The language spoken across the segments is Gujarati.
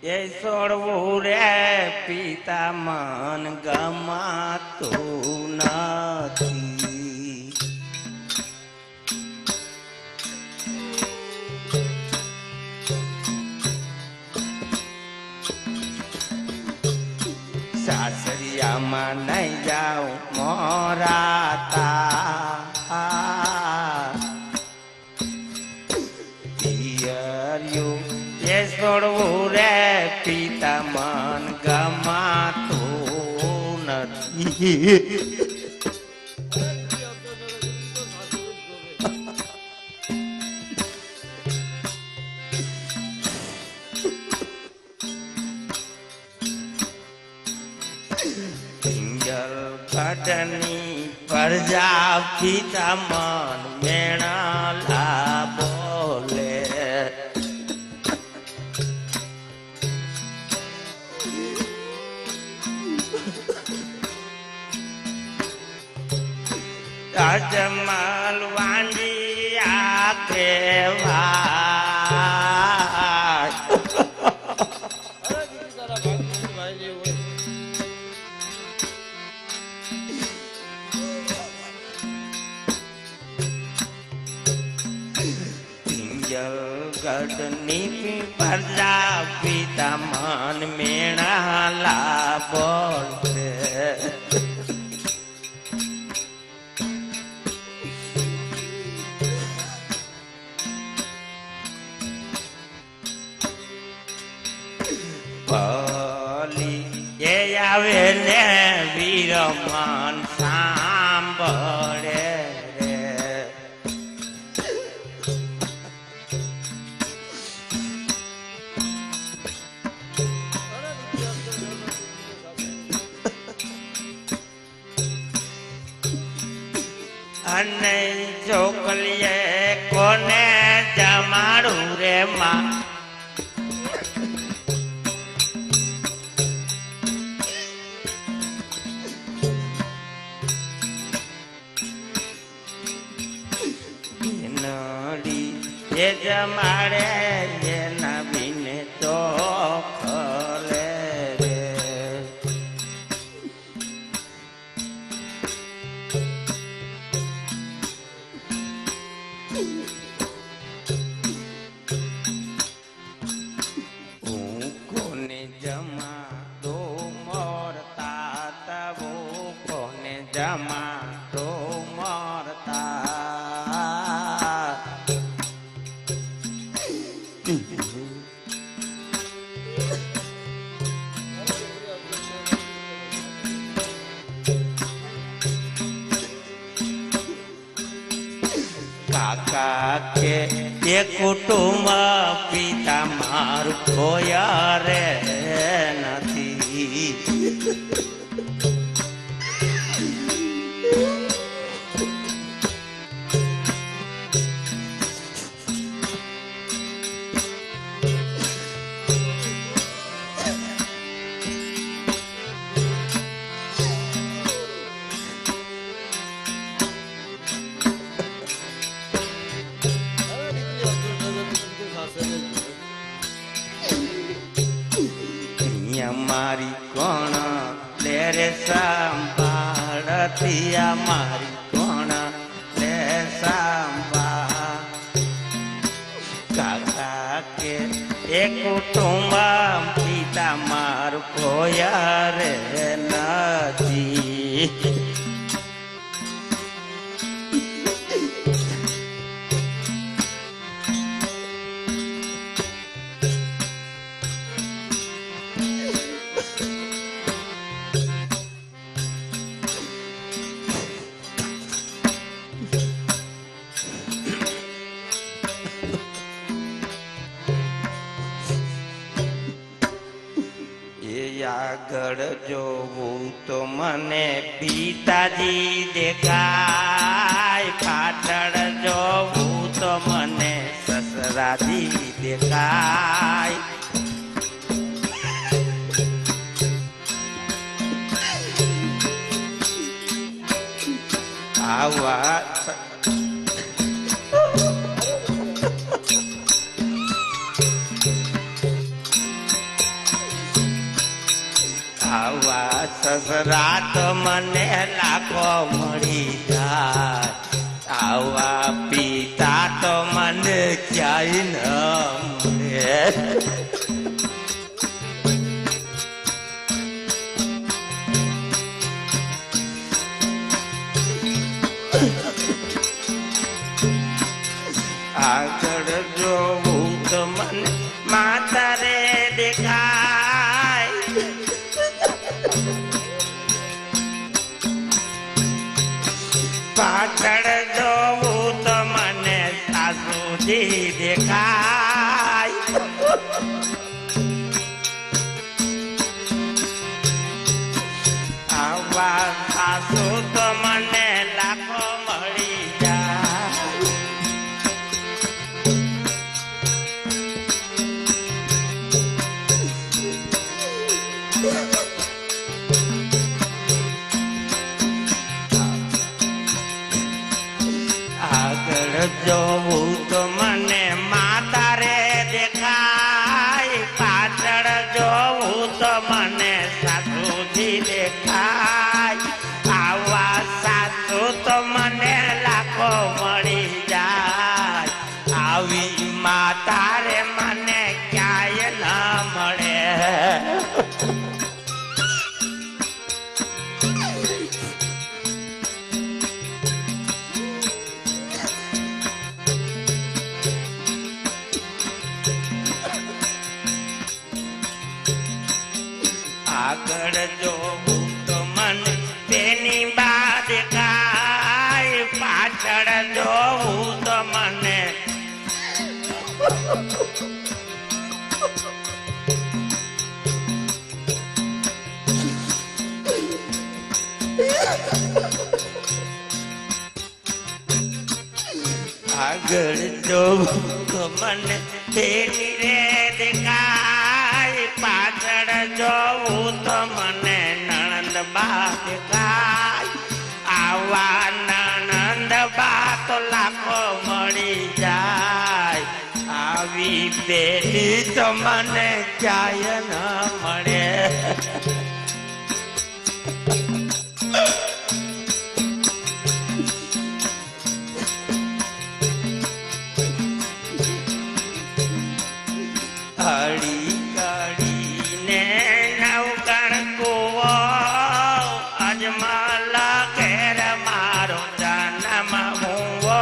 એ છોડવું રે પિતા મન ગમાતું નથી. સાસરિયામાં નહીં જાઉં મોરાતા એ છોડવું રે પિતા મન ગમાતું નથી. ગઢની પ્રજા પિતા મન મેણા બોલે. અજમલ વાંડી આખે ગઢની પ્રજા પિતા મન મેણા બોલે. એ આવે ને વીરમન સાંભળે રે. અને ચોકલીએ કોને જમાડું રે માં. એ જમાડે એના બીને તો ખલે રે. હું કોને જમા દો મોરતા તવો કોને જમા દો મોરતા. કાકા કે એ કુટુંબ પિતા મારું ખોયા રે નથી. મારી કોણ લે રે સંભાળતી. મારી કોણ લે સંભાળ. કાકા કે એ કુટુંબ પિતા મારું કોયા રે નથી. આગળ જોવું તો મને પિતાજી દેખાય. પાછળ જોવું તો મને સસરાજી દેખાય. આવા આવા સસરા તો મને લાખો મળી જાય, આવા પિતા તો મને ક્યાંય ન મળે. આગળ જોવું તો મને માતા રે દેખાય, પાછળ જોવું તો મને સાસુજી દેખાય. આવા સાસુ તો મને લાખો મળી જાય. આગળ જોવું તો મને માતા રે દેખાય, પાછળ જોવું તો મને સાસુજી દેખાય. આવા સાસુ તો મને લાખો મળી જાય, આવી માતા રે મને ક્યાંય ન મળે. આગળ જોવું તો મને તેની બા દેખાય, પાછળ જોવું તો મને આગળ જોવું તો મને તેની રે દેખાય, પાછળ જોવું તો મને નણંદ બા દેખાય. આવા નણંદ બા તો લાખો મળી જાય, આવી બેટી તો મને ક્યાંય ન મળે. હળી કડીને નવકણ કુવો અજમલ ઘેર મારો જન્મ હુંવો.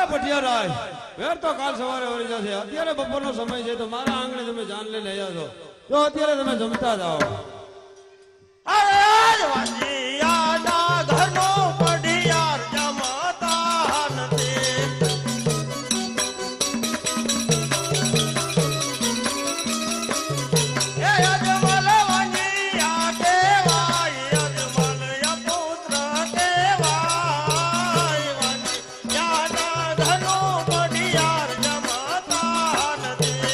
અરે પટિયારાજ વેર તો કાલ સવારે વળી જશે. અત્યારે બપોરનો સમય છે તો મારા આંગણે તમે જાન લઈને આવ્યા છો તો અત્યારે તમે જમતા જાઓ. અરે વાંજિયાના ઘરનો પઢિયાર જમતા નથી. એ અજમલ વાંજિયા કેવાય, અજમલ પુત્ર કેવાય. વાંજિયાના ઘરનો પઢિયાર જમતા નથી.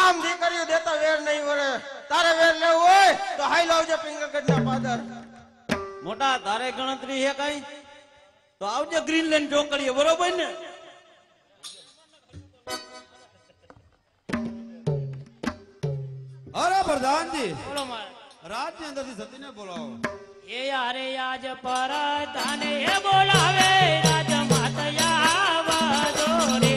આમ દીકરીઓ દેતા વેર નહીં વળે. તારે વેર લેવું હોય તો હાઈ લાવજે પિંગલગઢના પાદર. મોટા તારે ગણતરી છે કઈ તો આવજે ગ્રીનલેન્ડ ચોકડીએ, બરોબર ને? અરે પ્રધાનજી બોલો મારે રાજની અંદરથી સતીને બોલાવો. એ યારે આજ પર તાને એ બોલાવે રાજ માતયા વાદો રે.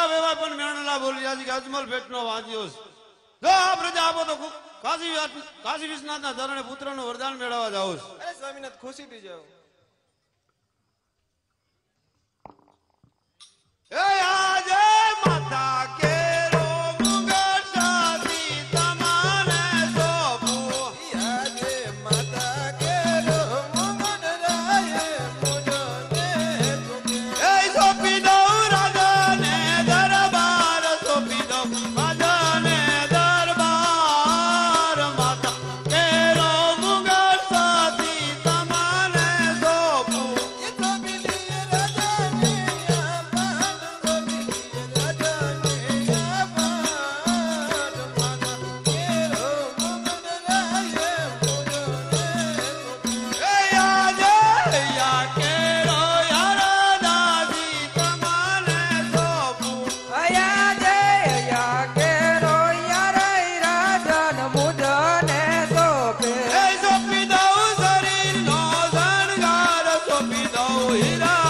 આગા વેવાય પણ મેણલા બોલી રહ્યા છે કે અજમલ ભેટનો વાંચ્યો છે. જો આ પ્રજા આપો તો કાશી વિશ્વનાથના ચરણે પુત્રનું વરદાન મેળવવા જાવ છું. અરે સ્વામિનાથ ખુશીથી જાઓ. એ આજે માતા કેરો મુગટ સાથી તમારે સોંપું. આજે માતા કેરો મુગટ રાયે મુજને તુમે. એ સોંપી દઉં રાજાને દરબાર, સોંપી દઉં રાજાને દરબાર. માતા કેરો મુગટ સાથી તમારે સોંપું. એ તો બિલી રાજાને આપાન, તો બિલી રાજાને આપાન. માતા કેરો મુગટ રાયે મુજને તુમે. એ આજે યા કેરો યારા દાદી તમારે સોંપું. અયા જય અયા કેરો યાર રાજન મુજને સોંપે. એ સોંપી દઉં શરીરનો શણગાર, સોંપી દઉં હીરા